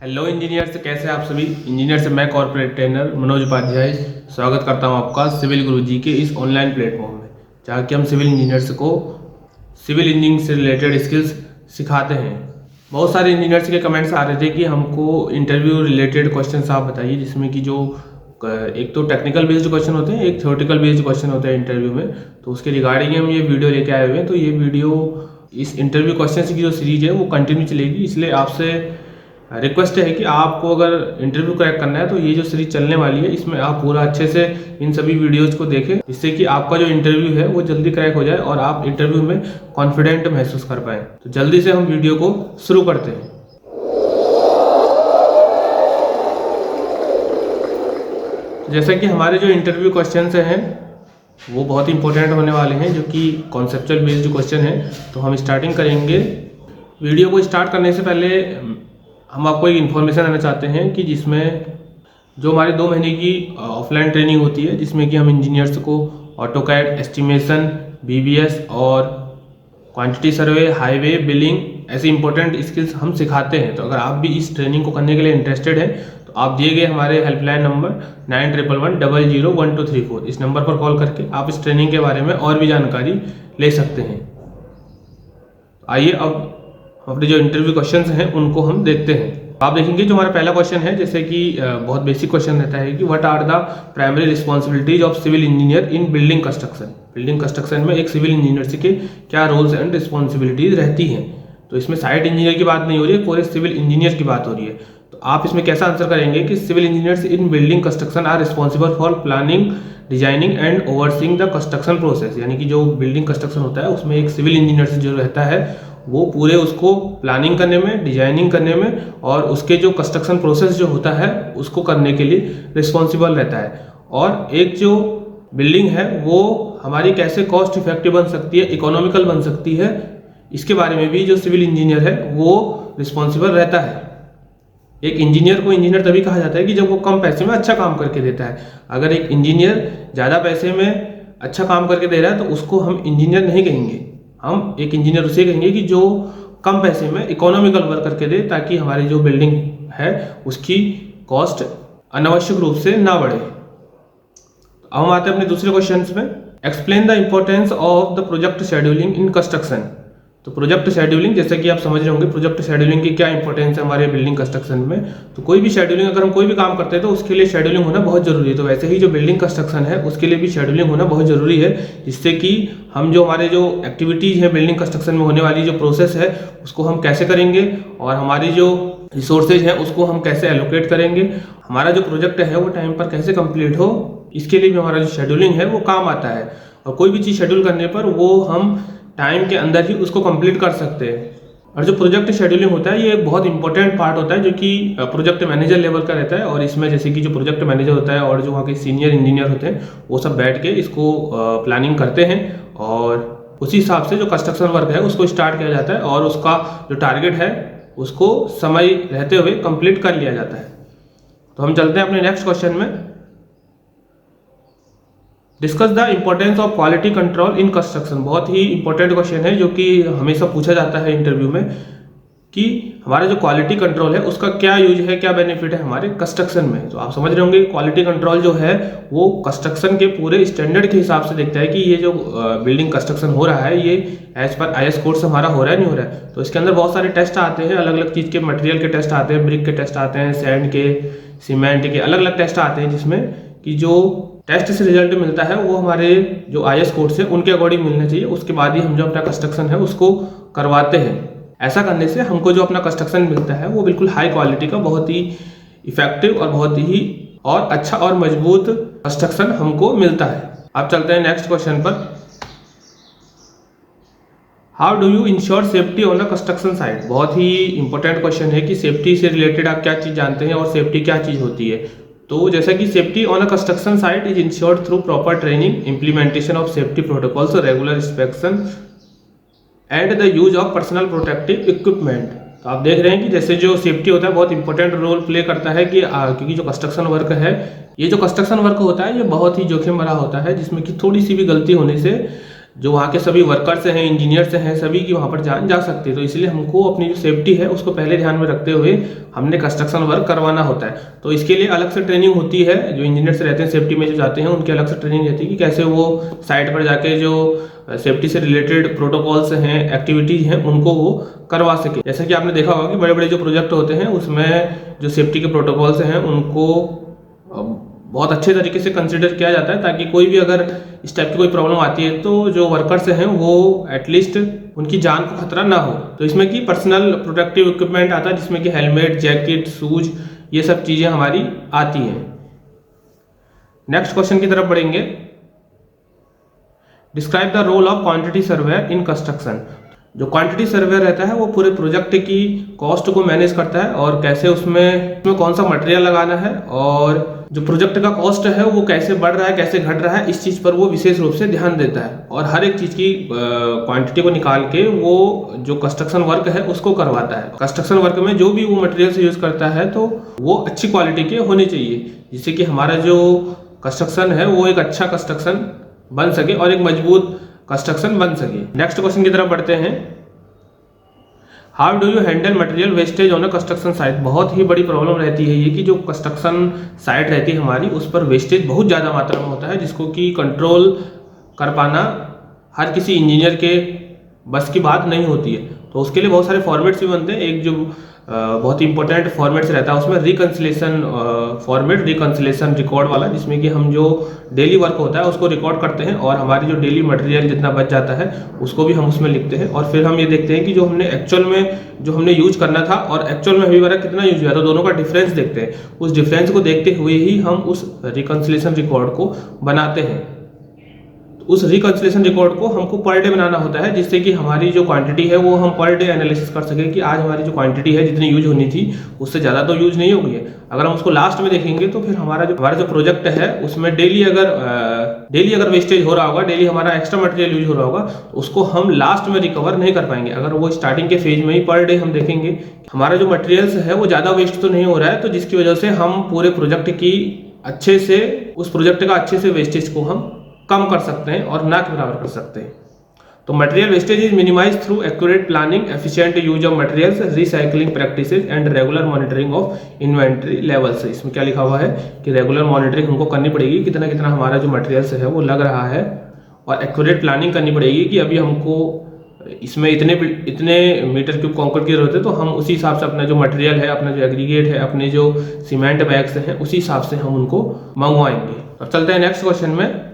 Hello engineer से कैसे आप सभी। इंजीनियर से मैं कॉर्पोरेट ट्रेनर मनोज उपाध्याय स्वागत करता हूं आपका सिविल गुरुजी के इस ऑनलाइन प्लेटफॉर्म में, जहां कि हम सिविल इंजीनियर्स को सिविल इंजीनियरिंग से रिलेटेड स्किल्स सिखाते हैं। बहुत सारे इंजीनियर्स के कमेंट्स आ रहे थे कि हमको इंटरव्यू रिलेटेड क्वेश्चन आप बताइए, जिसमें कि जो एक तो टेक्निकल बेस्ड क्वेश्चन होते हैं, एक थ्योरेटिकल बेस्ड क्वेश्चन होते हैं इंटरव्यू में। तो उसके रिगार्डिंग हम ये वीडियो लेके आए हुए हैं। तो ये वीडियो इस इंटरव्यू क्वेश्चन की जो सीरीज है वो कंटिन्यू चलेगी, इसलिए आपसे रिक्वेस्ट है कि आपको अगर इंटरव्यू क्रैक करना है तो ये जो सीरीज चलने वाली है इसमें आप पूरा अच्छे से इन सभी वीडियोज को देखें, जिससे कि आपका जो इंटरव्यू है वो जल्दी क्रैक हो जाए और आप इंटरव्यू में कॉन्फिडेंट महसूस कर पाएं। तो जल्दी से हम वीडियो को शुरू करते हैं। जैसा कि हमारे जो इंटरव्यू क्वेश्चन हैं वो बहुत इंपॉर्टेंट होने वाले हैं, जो कि कॉन्सेप्चुअल बेस्ड क्वेश्चन है। तो हम स्टार्टिंग करेंगे। वीडियो को स्टार्ट करने से पहले हम आपको एक इन्फॉर्मेशन देना चाहते हैं कि जिसमें जो हमारी 2 महीने की ऑफलाइन ट्रेनिंग होती है, जिसमें कि हम इंजीनियर्स को ऑटोकैड, एस्टिमेशन, बीबीएस और क्वांटिटी सर्वे, हाईवे, बिलिंग ऐसे इंपॉर्टेंट स्किल्स हम सिखाते हैं। तो अगर आप भी इस ट्रेनिंग को करने के लिए इंटरेस्टेड हैं तो आप दिए गए हमारे हेल्पलाइन नंबर 9111001234 इस नंबर पर कॉल करके आप इस ट्रेनिंग के बारे में और भी जानकारी ले सकते हैं। आइए अब अपने जो इंटरव्यू क्वेश्चंस हैं उनको हम देखते हैं। आप देखेंगे जो हमारा पहला क्वेश्चन है, जैसे कि बहुत बेसिक क्वेश्चन रहता है कि what are the primary responsibilities of civil engineer in building construction. Building construction में एक सिविल इंजीनियर के क्या रोल्स एंड रिस्पॉन्सिबिलिटीज रहती हैं। तो इसमें साइट इंजीनियर की बात नहीं हो रही है, पूरे सिविल इंजीनियर की बात हो रही है। तो आप इसमें कैसा आंसर करेंगे कि civil engineers in building construction are responsible for planning, designing and overseeing the construction process. यानी कि जो बिल्डिंग कंस्ट्रक्शन होता है उसमें एक सिविल इंजीनियर जो रहता है वो पूरे उसको प्लानिंग करने में, डिजाइनिंग करने में और उसके जो कंस्ट्रक्शन प्रोसेस जो होता है उसको करने के लिए रिस्पॉन्सिबल रहता है। और एक जो बिल्डिंग है वो हमारी कैसे कॉस्ट इफेक्टिव बन सकती है, इकोनॉमिकल बन सकती है, इसके बारे में भी जो सिविल इंजीनियर है वो रिस्पॉन्सिबल रहता है। एक इंजीनियर को इंजीनियर तभी कहा जाता है कि जब वो कम पैसे में अच्छा काम करके देता है। अगर एक इंजीनियर ज़्यादा पैसे में अच्छा काम करके दे रहा है तो उसको हम इंजीनियर नहीं कहेंगे। हम एक इंजीनियर उसे कहेंगे कि जो कम पैसे में इकोनॉमिकल वर्क करके दे, ताकि हमारी जो बिल्डिंग है उसकी कॉस्ट अनावश्यक रूप से ना बढ़े। अब हम आते हैं अपने दूसरे क्वेश्चन में। Explain the importance of the project scheduling in construction. तो प्रोजेक्ट शेड्यूलिंग, जैसे कि आप समझ रहे होंगे प्रोजेक्ट शेड्यूलिंग की क्या इंपॉर्टेंस है हमारे बिल्डिंग कंस्ट्रक्शन में। तो कोई भी शेड्यूलिंग, अगर हम कोई भी काम करते हैं तो उसके लिए शेड्यूलिंग होना बहुत जरूरी है। तो वैसे ही जो बिल्डिंग कंस्ट्रक्शन है उसके लिए भी शेड्यूलिंग होना बहुत जरूरी है, जिससे कि हम जो हमारे जो एक्टिविटीज है बिल्डिंग कंस्ट्रक्शन में होने वाली जो प्रोसेस है उसको हम कैसे करेंगे और हमारी जो रिसोर्सेज है उसको हम कैसे एलोकेट करेंगे, हमारा जो प्रोजेक्ट है वो टाइम पर कैसे कंप्लीट हो, इसके लिए भी हमारा जो शेड्यूलिंग है वो काम आता है। और कोई भी चीज़ शेड्यूल करने पर वो हम टाइम के अंदर ही उसको कंप्लीट कर सकते हैं। और जो प्रोजेक्ट शेड्यूलिंग होता है ये एक बहुत इंपॉर्टेंट पार्ट होता है, जो कि प्रोजेक्ट मैनेजर लेवल का रहता है। और इसमें जैसे कि जो प्रोजेक्ट मैनेजर होता है और जो वहाँ के सीनियर इंजीनियर होते हैं वो सब बैठ के इसको प्लानिंग करते हैं और उसी हिसाब से जो कंस्ट्रक्शन वर्क है उसको स्टार्ट किया जाता है और उसका जो टारगेट है उसको समय रहते हुए कंप्लीट कर लिया जाता है। तो हम चलते हैं अपने नेक्स्ट क्वेश्चन में। Discuss the importance of quality control in construction. बहुत ही इंपॉर्टेंट क्वेश्चन है जो कि हमेशा पूछा जाता है इंटरव्यू में कि हमारा जो क्वालिटी कंट्रोल है उसका क्या यूज है, क्या बेनिफिट है हमारे कंस्ट्रक्शन में। तो आप समझ रहे होंगे क्वालिटी कंट्रोल जो है वो कंस्ट्रक्शन के पूरे स्टैंडर्ड के हिसाब से देखता है कि ये जो बिल्डिंग कंस्ट्रक्शन हो रहा है ये एज पर IS कोड से हमारा हो रहा है नहीं हो रहा है। तो इसके अंदर बहुत सारे टेस्ट आते हैं, अलग अलग चीज़ के मटेरियल के टेस्ट आते हैं, ब्रिक के टेस्ट आते हैं, सैंड के, सीमेंट के, अलग अलग टेस्ट आते हैं, जिसमें कि जो टेस्ट से रिजल्ट मिलता है वो हमारे जो IS कोड से उनके अकॉर्डिंग मिलना चाहिए। उसके बाद ही हम जो अपना कंस्ट्रक्शन है उसको करवाते हैं। ऐसा करने से हमको जो अपना कंस्ट्रक्शन मिलता है वो बिल्कुल हाई क्वालिटी का, बहुत ही इफेक्टिव और बहुत ही और अच्छा और मजबूत कंस्ट्रक्शन हमको मिलता है। अब चलते हैं नेक्स्ट क्वेश्चन पर। How do you ensure safety on a construction site. बहुत ही इंपॉर्टेंट क्वेश्चन है कि सेफ्टी से रिलेटेड आप क्या चीज़ जानते हैं और सेफ्टी क्या चीज़ होती है। तो जैसा कि safety on a construction site is insured through proper training, implementation of safety protocols, regular inspection and the use of personal protective equipment. तो आप देख रहे हैं कि जैसे जो सेफ्टी होता है बहुत इंपॉर्टेंट रोल प्ले करता है कि क्योंकि जो कंस्ट्रक्शन वर्क है, ये जो कंस्ट्रक्शन वर्क होता है ये बहुत ही जोखिम भरा होता है, जिसमें कि थोड़ी सी भी गलती होने से जो वहाँ के सभी वर्कर्स हैं, इंजीनियर्स हैं, सभी की वहाँ पर जान जा सकती है। तो इसलिए हमको अपनी जो सेफ्टी है उसको पहले ध्यान में रखते हुए हमने कंस्ट्रक्शन वर्क करवाना होता है। तो इसके लिए अलग से ट्रेनिंग होती है, जो इंजीनियर्स रहते हैं सेफ्टी में जो जाते हैं उनकी अलग से ट्रेनिंग रहती है कि कैसे वो साइट पर जाके जो सेफ्टी से रिलेटेड प्रोटोकॉल्स हैं, एक्टिविटीज़ हैं, उनको वो करवा सके। जैसा कि आपने देखा होगा कि बड़े बड़े जो प्रोजेक्ट होते हैं उसमें जो सेफ्टी के प्रोटोकॉल्स हैं उनको बहुत अच्छे तरीके से कंसिडर किया जाता है, ताकि कोई भी अगर इस टाइप की कोई प्रॉब्लम आती है तो जो वर्कर्स हैं वो एटलीस्ट उनकी जान को खतरा ना हो। तो इसमें कि पर्सनल प्रोटेक्टिव इक्विपमेंट आता है, जिसमें कि हेलमेट, जैकेट, शूज, ये सब चीज़ें हमारी आती हैं। नेक्स्ट क्वेश्चन की तरफ बढ़ेंगे। Describe the role of quantity surveyor in construction. जो क्वांटिटी सर्वेयर रहता है वो पूरे प्रोजेक्ट की कॉस्ट को मैनेज करता है और कैसे उसमें कौन सा मटेरियल लगाना है और जो प्रोजेक्ट का कॉस्ट है वो कैसे बढ़ रहा है, कैसे घट रहा है, इस चीज़ पर वो विशेष रूप से ध्यान देता है और हर एक चीज़ की क्वांटिटी को निकाल के वो जो कंस्ट्रक्शन वर्क है उसको करवाता है। कंस्ट्रक्शन वर्क में जो भी वो मटेरियल से यूज़ करता है तो वो अच्छी क्वालिटी के होने चाहिए, जिससे कि हमारा जो कंस्ट्रक्शन है वो एक अच्छा कंस्ट्रक्शन बन सके और एक मजबूत कंस्ट्रक्शन बन सके। नेक्स्ट क्वेश्चन की तरफ बढ़ते हैं। How do you handle material wastage on a construction site. बहुत ही बड़ी प्रॉब्लम रहती है ये कि जो कंस्ट्रक्शन साइट रहती है हमारी उस पर वेस्टेज बहुत ज़्यादा मात्रा में होता है, जिसको कि कंट्रोल कर पाना हर किसी इंजीनियर के बस की बात नहीं होती है। तो उसके लिए बहुत सारे फॉर्मेट्स भी बनते हैं। एक जो बहुत ही इंपॉर्टेंट फॉर्मेट्स रहता है उसमें रिकंसिलेशन फॉर्मेट, रिकंसिलेशन रिकॉर्ड वाला, जिसमें कि हम जो डेली वर्क होता है उसको रिकॉर्ड करते हैं और हमारी जो डेली मटेरियल जितना बच जाता है उसको भी हम उसमें लिखते हैं और फिर हम ये देखते हैं कि जो हमने एक्चुअल में जो हमने यूज करना था और एक्चुअल में अभी वर्क कितना यूज हुआ, तो दोनों का डिफरेंस देखते हैं। उस डिफरेंस को देखते हुए ही हम उस रिकंसिलेशन रिकॉर्ड को बनाते हैं। उस रिकंसिलेशन रिकॉर्ड को हमको पर डे बनाना होता है, जिससे कि हमारी जो क्वांटिटी है वो हम पर डे एनालिसिस कर सकें कि आज हमारी जो क्वांटिटी है जितनी यूज होनी थी उससे ज़्यादा तो यूज नहीं होगी है। अगर हम उसको लास्ट में देखेंगे तो फिर हमारा जो प्रोजेक्ट है उसमें डेली अगर वेस्टेज हो रहा होगा, डेली हमारा एक्स्ट्रा मटेरियल यूज हो रहा होगा, उसको हम लास्ट में रिकवर नहीं कर पाएंगे। अगर वो स्टार्टिंग के फेज में ही पर डे हम देखेंगे हमारा जो मटेरियल्स है वो ज़्यादा वेस्ट तो नहीं हो रहा है, तो जिसकी वजह से हम पूरे प्रोजेक्ट की उस प्रोजेक्ट का अच्छे से वेस्टेज को हम कम कर सकते हैं और ना के बराबर कर सकते हैं। तो material wastage is minimize through accurate planning, efficient use of materials, recycling practices and regular monitoring of inventory levels. इसमें क्या लिखा हुआ है कि रेगुलर मॉनिटरिंग हमको करनी पड़ेगी, कितना कितना हमारा जो मटेरियल्स है वो लग रहा है, और एक्यूरेट प्लानिंग करनी पड़ेगी कि अभी हमको इसमें इतने मीटर क्यूब कंक्रीट की जरूरत है, तो हम उसी हिसाब से अपना जो मटेरियल है, अपना जो एग्रीगेट है, अपने जो सीमेंट बैग्स हैं उसी हिसाब से हम उनको मंगवाएंगे। अब चलते हैं नेक्स्ट क्वेश्चन में।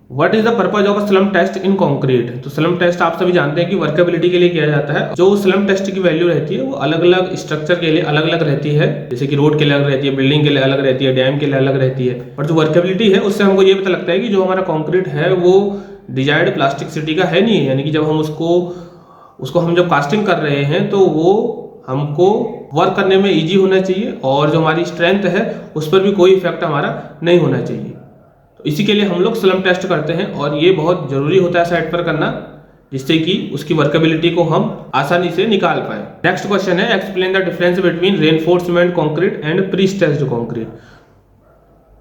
What is the purpose of slump test in concrete. तो स्लम टेस्ट आप सभी जानते हैं कि वर्केबिलिटी के लिए किया जाता है। जो स्लम टेस्ट की वैल्यू रहती है वो अलग अलग स्ट्रक्चर के लिए अलग अलग रहती है, जैसे कि रोड के लिए अलग रहती है, बिल्डिंग के लिए अलग रहती है, डैम के लिए अलग रहती है। और जो वर्केबिलिटी है उससे हमको ये पता लगता है कि जो हमारा कंक्रीट है वो डिजायर्ड प्लास्टिसिटी का है नहीं है, यानी कि जब हम उसको हम जब कास्टिंग कर रहे हैं तो वो हमको वर्क करने में ईजी होना चाहिए और जो हमारी स्ट्रेंथ है उस पर भी कोई इफेक्ट हमारा नहीं होना चाहिए। इसी के लिए हम लोग स्लम टेस्ट करते हैं और ये बहुत जरूरी होता है साइट पर करना, जिससे कि उसकी वर्केबिलिटी को हम आसानी से निकाल पाए। नेक्स्ट क्वेश्चन है, explain the difference between reinforcement concrete and pre stressed concrete.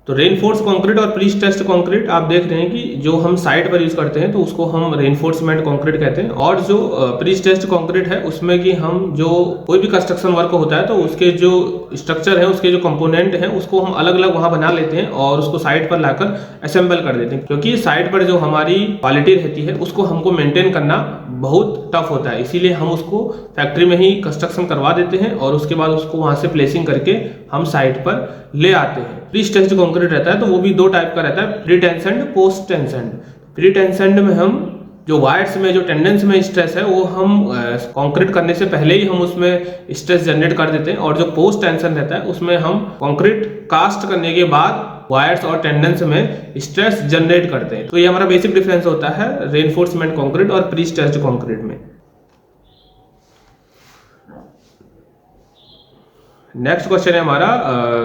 तो रेनफोर्स कंक्रीट और प्री स्ट्रेस्ड कंक्रीट आप देख रहे हैं कि जो हम साइट पर यूज करते हैं तो उसको हम रेनफोर्समेंट कंक्रीट कहते हैं, और जो प्री स्ट्रेस्ड कंक्रीट है उसमें कि हम जो कोई भी कंस्ट्रक्शन वर्क होता है तो उसके जो स्ट्रक्चर है, उसके जो कंपोनेंट है उसको हम अलग अलग वहां बना लेते हैं और उसको साइट पर लाकर असेंबल कर देते हैं, क्योंकि साइट पर जो हमारी क्वालिटी रहती है उसको हमको मेंटेन करना बहुत टफ होता है। इसीलिए हम उसको फैक्ट्री में ही कंस्ट्रक्शन करवा देते हैं और उसके बाद उसको वहां से प्लेसिंग करके हम साइट पर ले आते हैं। प्री स्ट्रेस्ड कंक्रीट रहता है तो वो भी दो टाइप का रहता है, प्री टेंशन्ड, पोस्ट टेंशन्ड। प्री टेंशन्ड में हम जो वायर्स में जो टेंडेंस में स्ट्रेस है वो हम कंक्रीट करने से पहले ही हम उसमें स्ट्रेस जनरेट कर देते हैं, और जो पोस्ट टेंशन रहता है उसमें हम कंक्रीट कास्ट करने के बाद वायर्स और टेंडेंस में स्ट्रेस जनरेट करते हैं। तो ये हमारा बेसिक डिफरेंस होता है रेनफोर्समेंट कंक्रीट और प्री स्ट्रेस्ड कंक्रीट में। नेक्स्ट क्वेश्चन है हमारा,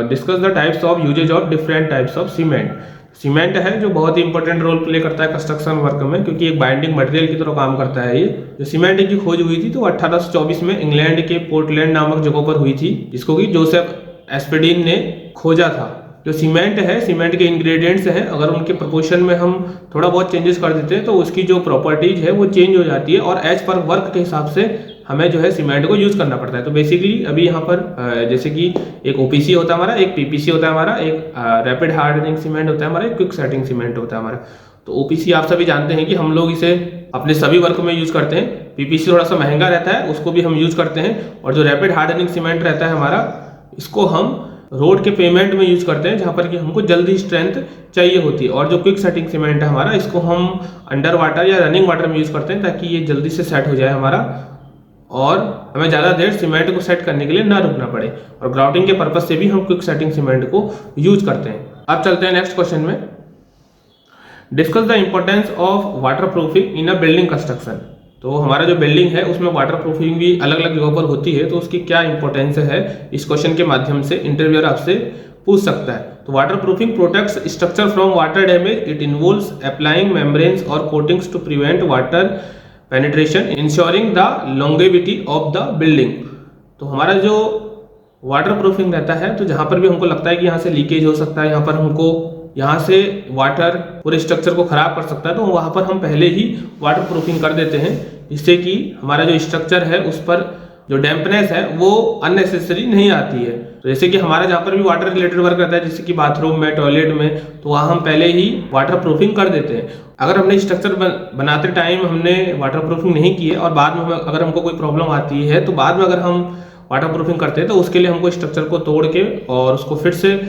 discuss the types of usages of different types of cement. Cement है जो बहुत ही इंपॉर्टेंट रोल प्ले करता है कंस्ट्रक्शन वर्क में, क्योंकि एक बाइंडिंग मटेरियल की तरह काम करता है। ये जो सीमेंट की खोज हुई थी तो 1824 में इंग्लैंड के पोर्टलैंड नामक जगह पर हुई थी, जिसको कि जोसेफ एस्पेडिन ने खोजा था। जो सीमेंट है, सीमेंट के इंग्रेडिएंट्स हैं, अगर उनके प्रोपोर्शन में हम थोड़ा बहुत चेंजेस कर देते हैं तो उसकी जो प्रॉपर्टीज है वो चेंज हो जाती है और एज पर वर्क के हिसाब से हमें जो है सीमेंट को यूज करना पड़ता है। तो बेसिकली अभी यहाँ पर जैसे कि एक ओपीसी होता है हमारा, एक पीपीसी होता है हमारा, एक रैपिड हार्डनिंग सीमेंट होता है हमारा, एक क्विक सेटिंग सीमेंट होता है हमारा। तो ओपीसी आप सभी जानते हैं कि हम लोग इसे अपने सभी वर्क में यूज करते हैं। पीपीसी थोड़ा सा महंगा रहता है, उसको भी हम यूज करते हैं। और जो रैपिड हार्डनिंग सीमेंट रहता है हमारा, इसको हम रोड के पेमेंट में यूज करते हैं, जहां पर कि हमको जल्दी स्ट्रेंथ चाहिए होती है। और जो क्विक सेटिंग सीमेंट है हमारा, इसको हम अंडर वाटर या रनिंग वाटर में यूज करते हैं ताकि ये जल्दी से सेट हो जाए हमारा और हमें ज़्यादा देर सीमेंट को सेट करने के लिए ना रुकना पड़े। और ग्राउटिंग के पर्पज से भी हम क्विक सेटिंग सीमेंट को यूज करते हैं। अब चलते हैं नेक्स्ट क्वेश्चन में। Discuss the importance of water proofing in a building construction. तो हमारा जो बिल्डिंग है उसमें वाटर प्रूफिंग भी अलग अलग जगहों पर होती है, तो उसकी क्या इंपॉर्टेंस है, इस क्वेश्चन के माध्यम से इंटरव्यूअर आपसे पूछ सकता है। तो waterproofing protects structure from water damage. It involves applying membranes और coatings to prevent water penetration, insuring the longevity of the building. तो हमारा जो वाटर प्रूफिंग रहता है, तो जहां पर भी हमको लगता है कि यहाँ से लीकेज हो सकता है, यहाँ पर हमको यहाँ से वाटर पूरे स्ट्रक्चर को खराब कर सकता है, तो वहां पर हम पहले ही वाटर प्रूफिंग कर देते हैं, जिससे कि हमारा जो स्ट्रक्चर है उस पर जो डैम्पनेस है वो अननेसेसरी नहीं आती है। तो जैसे कि हमारा जहाँ पर भी वाटर रिलेटेड वर्क रहता है, जैसे कि बाथरूम में, टॉयलेट में, तो वहाँ हम पहले ही वाटर प्रूफिंग कर देते हैं। अगर हमने स्ट्रक्चर बनाते टाइम हमने वाटर प्रूफिंग नहीं की है और बाद में अगर हमको कोई प्रॉब्लम आती है, तो बाद में अगर हम वाटर प्रूफिंग करते हैं तो उसके लिए हमको स्ट्रक्चर को तोड़ के और उसको फिर से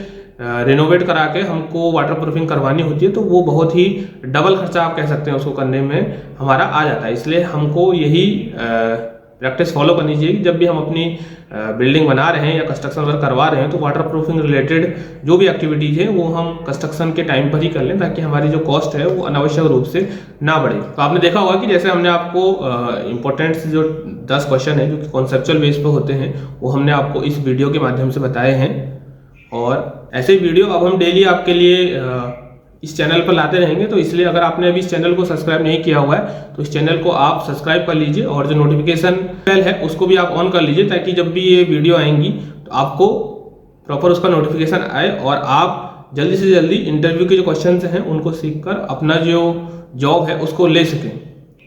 रिनोवेट करा के हमको वाटर प्रूफिंग करवानी होती है। तो वो बहुत ही डबल खर्चा आप कह सकते हैं उसको करने में हमारा आ जाता है। इसलिए हमको यही प्रैक्टिस फॉलो करनी चाहिए कि जब भी हम अपनी बिल्डिंग बना रहे हैं या कंस्ट्रक्शन वर्क करवा रहे हैं, तो वाटर प्रूफिंग रिलेटेड जो भी एक्टिविटीज़ है वो हम कंस्ट्रक्शन के टाइम पर ही कर लें, ताकि हमारी जो कॉस्ट है वो अनावश्यक रूप से ना बढ़े। तो आपने देखा होगा कि जैसे हमने आपको इंपॉर्टेंट जो 10 क्वेश्चन है जो कि कॉन्सेप्चुअल बेस पर होते हैं, वो हमने आपको इस वीडियो के माध्यम से बताए हैं। और ऐसे वीडियो अब हम डेली आपके लिए इस चैनल पर लाते रहेंगे। तो इसलिए अगर आपने अभी इस चैनल को सब्सक्राइब नहीं किया हुआ है तो इस चैनल को आप सब्सक्राइब कर लीजिए और जो नोटिफिकेशन बेल है उसको भी आप ऑन कर लीजिए, ताकि जब भी ये वीडियो आएंगी तो आपको प्रॉपर उसका नोटिफिकेशन आए और आप जल्दी से जल्दी इंटरव्यू के जो क्वेश्चन हैं उनको सीखकर अपना जो जॉब है उसको ले सकें।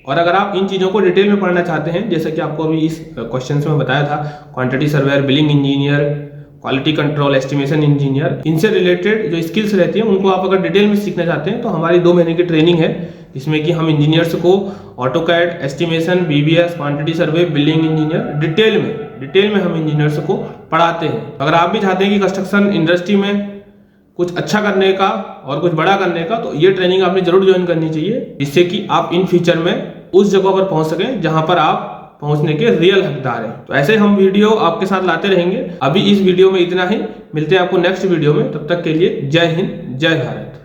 और अगर आप इन चीज़ों को डिटेल में पढ़ना चाहते हैं, जैसे कि आपको अभी इस क्वेश्चन में बताया था, quantity surveyor, billing engineer, quality control, estimation engineer, इनसे रिलेटेड जो स्किल्स रहती हैं उनको आप अगर डिटेल में सीखना चाहते हैं, तो हमारी 2 महीने की ट्रेनिंग है, जिसमें कि हम इंजीनियर्स को AutoCAD, estimation, BBS, quantity survey, billing engineer detail में हम इंजीनियर्स को पढ़ाते हैं। अगर आप भी चाहते हैं कि कंस्ट्रक्शन इंडस्ट्री में कुछ अच्छा करने का और कुछ बड़ा करने का, तो ये ट्रेनिंग आपने जरूर ज्वाइन करनी चाहिए, जिससे कि आप इन फ्यूचर में उस जगह पर पहुंच सकें जहां पर आप पहुंचने के रियल हकदार हैं। तो ऐसे हम वीडियो आपके साथ लाते रहेंगे। अभी इस वीडियो में इतना ही, मिलते हैं आपको नेक्स्ट वीडियो में। तब तक के लिए जय हिंद, जय भारत।